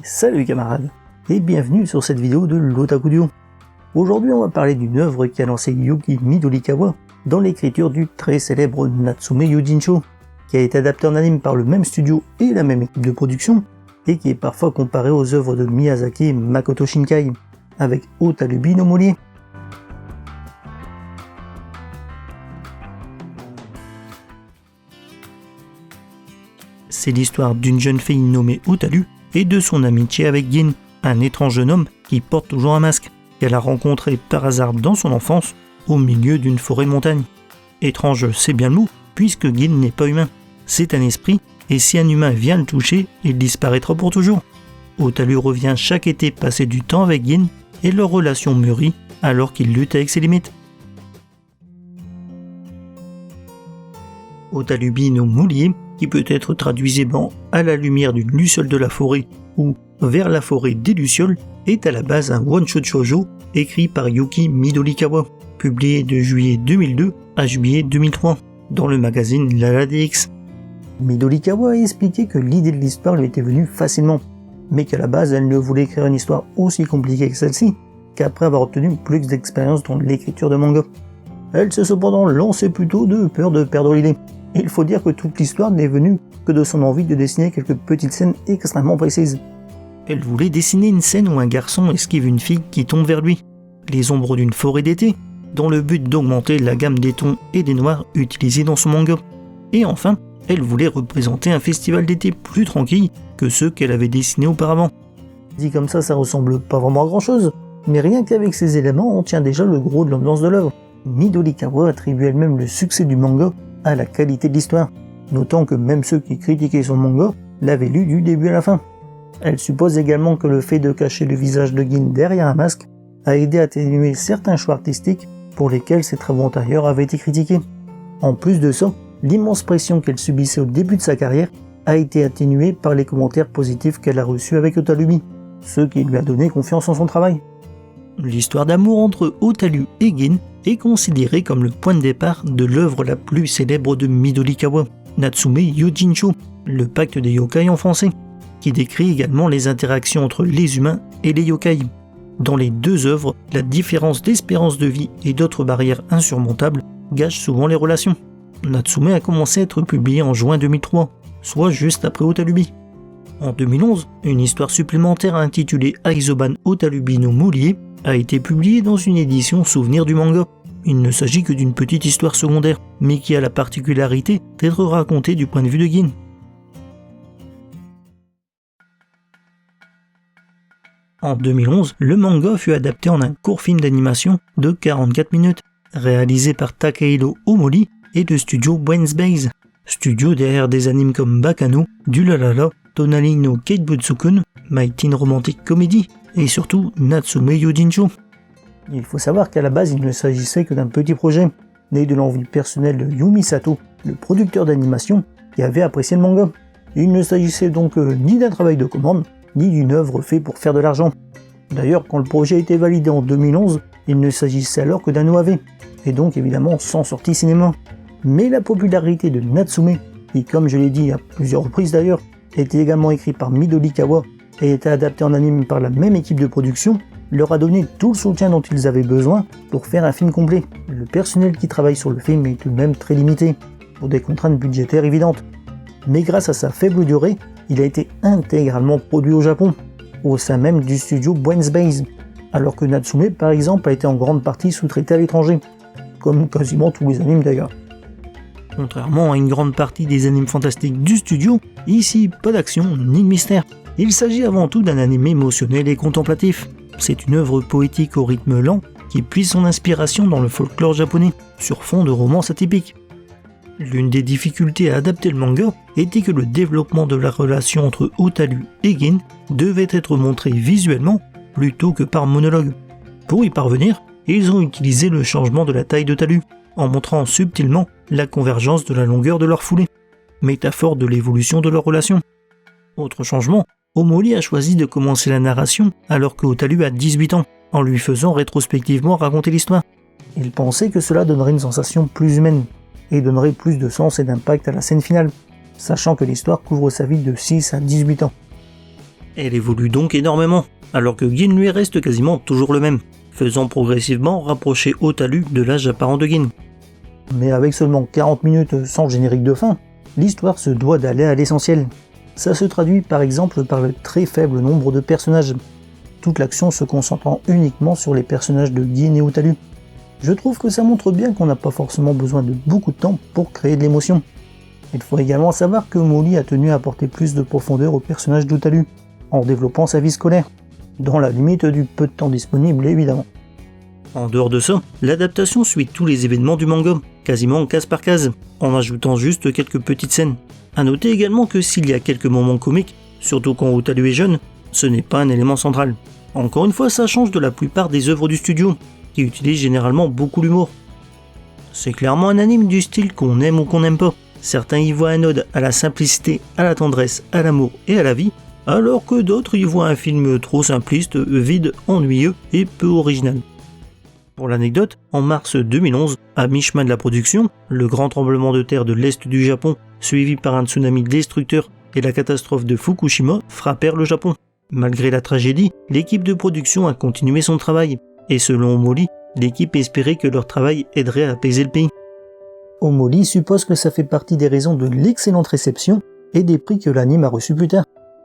Salut camarades, et bienvenue sur cette vidéo de l'Otaku Duo. Aujourd'hui on va parler d'une œuvre qui a lancé Yuki Midorikawa dans l'écriture du très célèbre Natsume Yojincho, qui a été adapté en anime par le même studio et la même équipe de production, et qui est parfois comparé aux œuvres de Miyazaki et Makoto Shinkai, avec Otalubi no Murie. C'est l'histoire d'une jeune fille nommée Otalu et de son amitié avec Gin, un étrange jeune homme qui porte toujours un masque, qu'elle a rencontré par hasard dans son enfance au milieu d'une forêt de montagne. Étrange, c'est bien le mot, puisque Gin n'est pas humain, c'est un esprit, et si un humain vient le toucher, il disparaîtra pour toujours. Otalu revient chaque été passer du temps avec Gin, et leur relation mûrit alors qu'il lutte avec ses limites. Otalubi no Murie, qui peut être traduisiblement à la lumière d'une luciole de la forêt ou vers la forêt des lucioles, est à la base un one-shot shoujo écrit par Yuki Midorikawa, publié de juillet 2002 à juillet 2003 dans le magazine LalaDX. Midorikawa a expliqué que l'idée de l'histoire lui était venue facilement, mais qu'à la base elle ne voulait écrire une histoire aussi compliquée que celle-ci, qu'après avoir obtenu plus d'expérience dans l'écriture de manga. Elle s'est cependant lancée plutôt de peur de perdre l'idée. Il faut dire que toute l'histoire n'est venue que de son envie de dessiner quelques petites scènes extrêmement précises. Elle voulait dessiner une scène où un garçon esquive une fille qui tombe vers lui, les ombres d'une forêt d'été, dans le but d'augmenter la gamme des tons et des noirs utilisés dans son manga. Et enfin, elle voulait représenter un festival d'été plus tranquille que ceux qu'elle avait dessinés auparavant. Dit comme ça ressemble pas vraiment à grand chose, mais rien qu'avec ces éléments, on tient déjà le gros de l'ambiance de l'œuvre. Midorikawa attribue elle-même le succès du manga à la qualité de l'histoire, notant que même ceux qui critiquaient son manga l'avaient lu du début à la fin. Elle suppose également que le fait de cacher le visage de Gin derrière un masque a aidé à atténuer certains choix artistiques pour lesquels ses travaux antérieurs avaient été critiqués. En plus de ça, l'immense pression qu'elle subissait au début de sa carrière a été atténuée par les commentaires positifs qu'elle a reçus avec Otalubi, ce qui lui a donné confiance en son travail. L'histoire d'amour entre Otalu et Gin est considérée comme le point de départ de l'œuvre la plus célèbre de Midorikawa, Natsume Yojincho, le pacte des yokai en français, qui décrit également les interactions entre les humains et les yokai. Dans les deux œuvres, la différence d'espérance de vie et d'autres barrières insurmontables gâchent souvent les relations. Natsume a commencé à être publié en juin 2003, soit juste après Otalubi. En 2011, une histoire supplémentaire intitulée Aizoban Otalubi no Murie a été publiée dans une édition souvenir du manga. Il ne s'agit que d'une petite histoire secondaire, mais qui a la particularité d'être racontée du point de vue de Gin. En 2011, le manga fut adapté en un court film d'animation de 44 minutes, réalisé par Takehiro Omori et le studio Buens Base, studio derrière des animes comme Bakano, Dulalala, Tonari no Keibutsukun, My Teen Romantic Comedy et surtout Natsume Yojincho. Il faut savoir qu'à la base il ne s'agissait que d'un petit projet, né de l'envie personnelle de Yumi Sato, le producteur d'animation, qui avait apprécié le manga. Il ne s'agissait donc ni d'un travail de commande, ni d'une œuvre faite pour faire de l'argent. D'ailleurs, quand le projet a été validé en 2011, il ne s'agissait alors que d'un OAV, et donc évidemment sans sortie cinéma. Mais la popularité de Natsume, qui comme je l'ai dit à plusieurs reprises d'ailleurs, était également écrit par Midorikawa et était adapté en anime par la même équipe de production, leur a donné tout le soutien dont ils avaient besoin pour faire un film complet. Le personnel qui travaille sur le film est tout de même très limité, pour des contraintes budgétaires évidentes. Mais grâce à sa faible durée, il a été intégralement produit au Japon, au sein même du studio Buens Base, alors que Natsume par exemple a été en grande partie sous-traité à l'étranger, comme quasiment tous les animes d'ailleurs. Contrairement à une grande partie des animes fantastiques du studio, ici pas d'action ni de mystère. Il s'agit avant tout d'un anime émotionnel et contemplatif. C'est une œuvre poétique au rythme lent qui puise son inspiration dans le folklore japonais, sur fond de romance atypique. L'une des difficultés à adapter le manga était que le développement de la relation entre Otalu et Gin devait être montré visuellement plutôt que par monologue. Pour y parvenir, ils ont utilisé le changement de la taille d'Otalu, en montrant subtilement la convergence de la longueur de leur foulée, métaphore de l'évolution de leur relation. Autre changement, Omori a choisi de commencer la narration alors que Otalu a 18 ans, en lui faisant rétrospectivement raconter l'histoire. Il pensait que cela donnerait une sensation plus humaine, et donnerait plus de sens et d'impact à la scène finale, sachant que l'histoire couvre sa vie de 6 à 18 ans. Elle évolue donc énormément, alors que Gin lui reste quasiment toujours le même, faisant progressivement rapprocher Hotaru de l'âge apparent de Gin. Mais avec seulement 40 minutes sans générique de fin, l'histoire se doit d'aller à l'essentiel. Ça se traduit par exemple par le très faible nombre de personnages, toute l'action se concentrant uniquement sur les personnages de Gin et Hotaru. Je trouve que ça montre bien qu'on n'a pas forcément besoin de beaucoup de temps pour créer de l'émotion. Il faut également savoir que Molly a tenu à apporter plus de profondeur au personnage d'Hotaru, en développant sa vie scolaire, dans la limite du peu de temps disponible évidemment. En dehors de ça, l'adaptation suit tous les événements du manga, quasiment case par case, en ajoutant juste quelques petites scènes. A noter également que s'il y a quelques moments comiques, surtout quand Hotaru est jeune, ce n'est pas un élément central. Encore une fois, ça change de la plupart des œuvres du studio, qui utilisent généralement beaucoup l'humour. C'est clairement un anime du style qu'on aime ou qu'on n'aime pas. Certains y voient un ode à la simplicité, à la tendresse, à l'amour et à la vie, alors que d'autres y voient un film trop simpliste, vide, ennuyeux et peu original. Pour l'anecdote, en mars 2011, à mi-chemin de la production, le grand tremblement de terre de l'est du Japon, suivi par un tsunami destructeur et la catastrophe de Fukushima, frappèrent le Japon. Malgré la tragédie, l'équipe de production a continué son travail, et selon Omori, l'équipe espérait que leur travail aiderait à apaiser le pays. Omori suppose que ça fait partie des raisons de l'excellente réception et des prix que l'anime a reçus plus tard.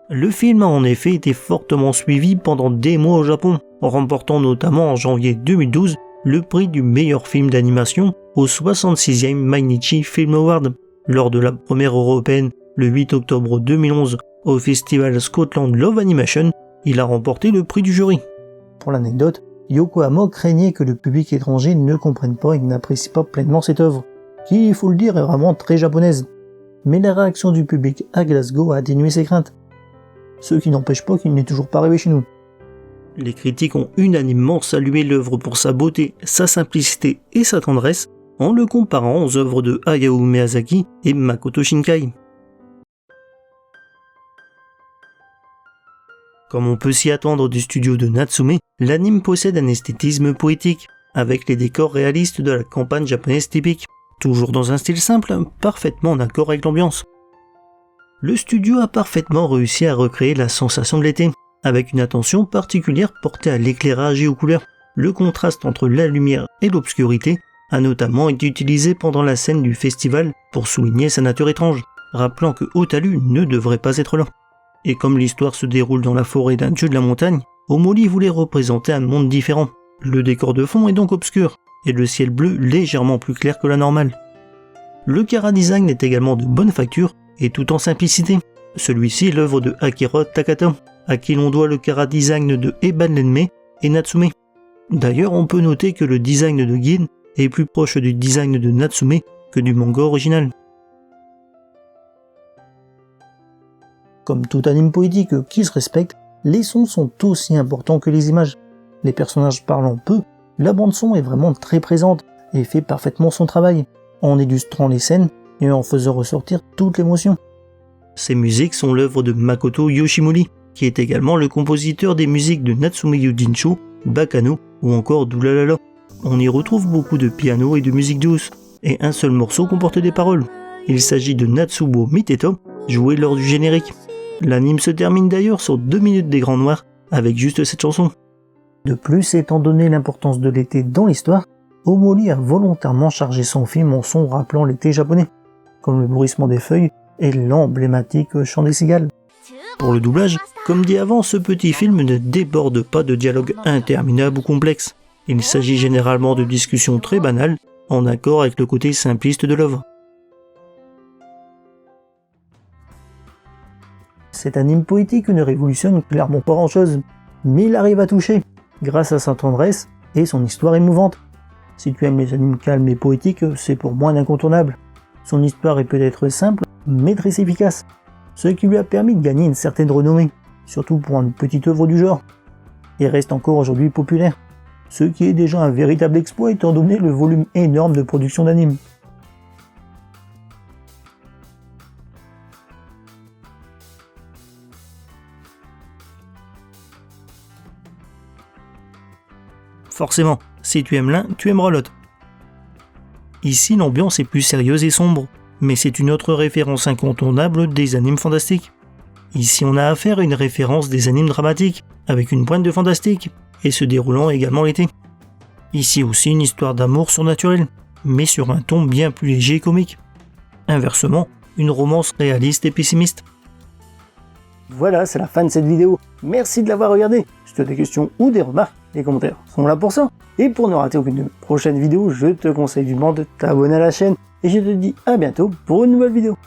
Le film a en effet été fortement suivi pendant des mois au Japon, remportant notamment en janvier 2012 le prix du meilleur film d'animation au 66e Mainichi Film Award. Lors de la première européenne le 8 octobre 2011 au festival Scotland Love Animation, il a remporté le prix du jury. Pour l'anecdote, Yokohama craignait que le public étranger ne comprenne pas et n'apprécie pas pleinement cette œuvre, qui, il faut le dire, est vraiment très japonaise. Mais la réaction du public à Glasgow a atténué ses craintes. Ce qui n'empêche pas qu'il n'est toujours pas arrivé chez nous. Les critiques ont unanimement salué l'œuvre pour sa beauté, sa simplicité et sa tendresse, en le comparant aux œuvres de Hayao Miyazaki et Makoto Shinkai. Comme on peut s'y attendre du studio de Natsume, l'anime possède un esthétisme poétique, avec les décors réalistes de la campagne japonaise typique, toujours dans un style simple, parfaitement en accord avec l'ambiance. Le studio a parfaitement réussi à recréer la sensation de l'été, avec une attention particulière portée à l'éclairage et aux couleurs. Le contraste entre la lumière et l'obscurité a notamment été utilisé pendant la scène du festival pour souligner sa nature étrange, rappelant que Hotaru ne devrait pas être là. Et comme l'histoire se déroule dans la forêt d'un dieu de la montagne, Omori voulait représenter un monde différent. Le décor de fond est donc obscur, et le ciel bleu légèrement plus clair que la normale. Le chara-design est également de bonne facture, et tout en simplicité. Celui-ci est l'œuvre de Akira Takata, à qui l'on doit le chara-design de Eban Lenme et Natsume. D'ailleurs, on peut noter que le design de Gin est plus proche du design de Natsume que du manga original. Comme tout anime poétique qui se respecte, les sons sont aussi importants que les images. Les personnages parlant peu, la bande-son est vraiment très présente et fait parfaitement son travail, en illustrant les scènes et en faisant ressortir toute l'émotion. Ces musiques sont l'œuvre de Makoto Yoshimori, qui est également le compositeur des musiques de Natsume Yudinsho, Bakano ou encore Doulalala. On y retrouve beaucoup de piano et de musique douce, et un seul morceau comporte des paroles. Il s'agit de Natsubo Miteto, joué lors du générique. L'anime se termine d'ailleurs sur 2 minutes d'écran noir avec juste cette chanson. De plus, étant donné l'importance de l'été dans l'histoire, Omori a volontairement chargé son film en son rappelant l'été japonais, comme le bruissement des feuilles et l'emblématique chant des cigales. Pour le doublage, comme dit avant, ce petit film ne déborde pas de dialogues interminables ou complexes. Il s'agit généralement de discussions très banales, en accord avec le côté simpliste de l'œuvre. Cet anime poétique ne révolutionne clairement pas grand-chose, mais il arrive à toucher, grâce à sa tendresse et son histoire émouvante. Si tu aimes les animes calmes et poétiques, c'est pour moi un incontournable. Son histoire est peut-être simple, mais très efficace, ce qui lui a permis de gagner une certaine renommée, surtout pour une petite œuvre du genre, et reste encore aujourd'hui populaire, ce qui est déjà un véritable exploit étant donné le volume énorme de production d'animes. Forcément, si tu aimes l'un, tu aimeras l'autre. Ici, l'ambiance est plus sérieuse et sombre, mais c'est une autre référence incontournable des animes fantastiques. Ici on a affaire à une référence des animes dramatiques, avec une pointe de fantastique, et se déroulant également l'été. Ici aussi une histoire d'amour surnaturel, mais sur un ton bien plus léger et comique. Inversement, une romance réaliste et pessimiste. Voilà, c'est la fin de cette vidéo. Merci de l'avoir regardée. Si tu as des questions ou des remarques, les commentaires sont là pour ça. Et pour ne rater aucune de mes prochaines vidéos, je te conseille vivement de t'abonner à la chaîne. Et je te dis à bientôt pour une nouvelle vidéo.